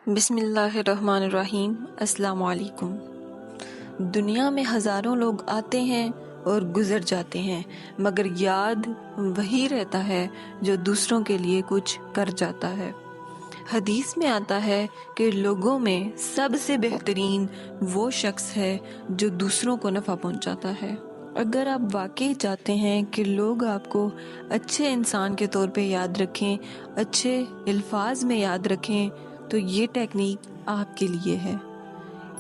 بسم اللہ الرحمن الرحیم۔ السلام علیکم۔ دنیا میں ہزاروں لوگ آتے ہیں اور گزر جاتے ہیں، مگر یاد وہی رہتا ہے جو دوسروں کے لیے کچھ کر جاتا ہے۔ حدیث میں آتا ہے کہ لوگوں میں سب سے بہترین وہ شخص ہے جو دوسروں کو نفع پہنچاتا ہے۔ اگر آپ واقعی چاہتے ہیں کہ لوگ آپ کو اچھے انسان کے طور پہ یاد رکھیں، اچھے الفاظ میں یاد رکھیں، تو یہ ٹیکنیک آپ کے لیے ہے۔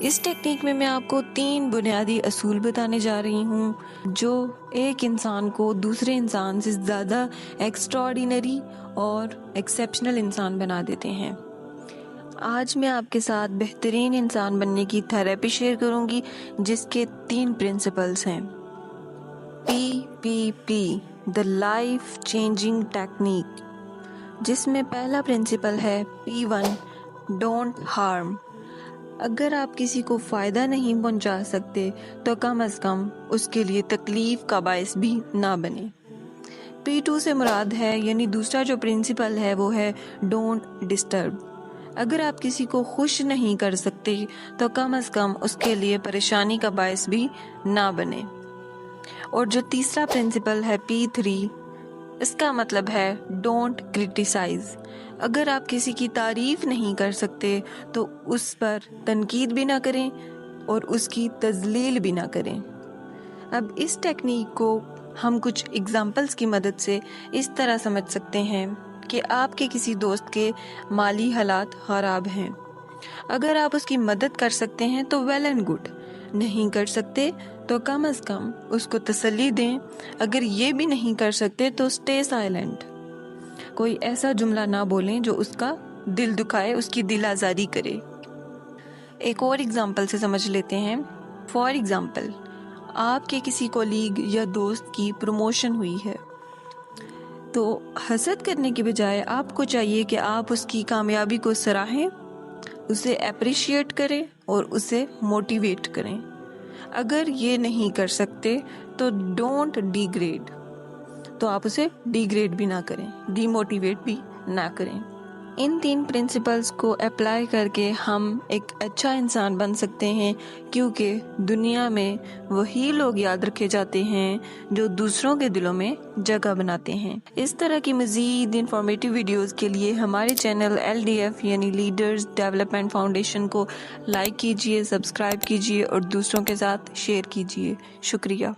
اس ٹیکنیک میں آپ کو 3 بنیادی اصول بتانے جا رہی ہوں جو ایک انسان کو دوسرے انسان سے زیادہ ایکسٹراڈینری اور ایکسیپشنل انسان بنا دیتے ہیں۔ آج میں آپ کے ساتھ بہترین انسان بننے کی تھیراپی شیئر کروں گی جس کے 3 پرنسپلز ہیں۔ PPP The Life Changing Technique، جس میں پہلا پرنسپل ہے P1 Don't Harm۔ اگر آپ کسی کو فائدہ نہیں پہنچا سکتے تو کم از کم اس کے لیے تکلیف کا باعث بھی نہ بنے۔ P2 سے مراد ہے، یعنی دوسرا جو پرنسپل ہے وہ ہے Don't Disturb۔ اگر آپ کسی کو خوش نہیں کر سکتے تو کم از کم اس کے لیے پریشانی کا باعث بھی نہ بنے۔ اور جو تیسرا پرنسپل ہے P3، اس کا مطلب ہے Don't Criticize۔ اگر آپ کسی کی تعریف نہیں کر سکتے تو اس پر تنقید بھی نہ کریں اور اس کی تذلیل بھی نہ کریں۔ اب اس ٹیکنیک کو ہم کچھ ایگزامپلز کی مدد سے اس طرح سمجھ سکتے ہیں کہ آپ کے کسی دوست کے مالی حالات خراب ہیں۔ اگر آپ اس کی مدد کر سکتے ہیں تو ویل اینڈ گڈ، نہیں کر سکتے تو کم از کم اس کو تسلی دیں۔ اگر یہ بھی نہیں کر سکتے تو اسٹے سائلنٹ۔ کوئی ایسا جملہ نہ بولیں جو اس کا دل دکھائے، اس کی دل آزاری کرے۔ ایک اور ایگزامپل سے سمجھ لیتے ہیں۔ فار ایگزامپل، آپ کے کسی کولیگ یا دوست کی پروموشن ہوئی ہے تو حسد کرنے کے بجائے آپ کو چاہیے کہ آپ اس کی کامیابی کو سراہیں، اسے اپریشیٹ کریں اور اسے موٹیویٹ کریں۔ اگر یہ نہیں کر سکتے تو ڈونٹ ڈی گریڈ، تو آپ اسے ڈی گریڈ بھی نہ کریں، ڈی موٹیویٹ بھی نہ کریں۔ ان 3 پرنسپلز کو اپلائی کر کے ہم ایک اچھا انسان بن سکتے ہیں، کیونکہ دنیا میں وہی لوگ یاد رکھے جاتے ہیں جو دوسروں کے دلوں میں جگہ بناتے ہیں۔ اس طرح کی مزید انفارمیٹیو ویڈیوز کے لیے ہمارے چینل LDF یعنی لیڈرز ڈیولپمنٹ فاؤنڈیشن کو لائک کیجیے، سبسکرائب کیجیے اور دوسروں کے ساتھ شیئر کیجیے۔ شکریہ۔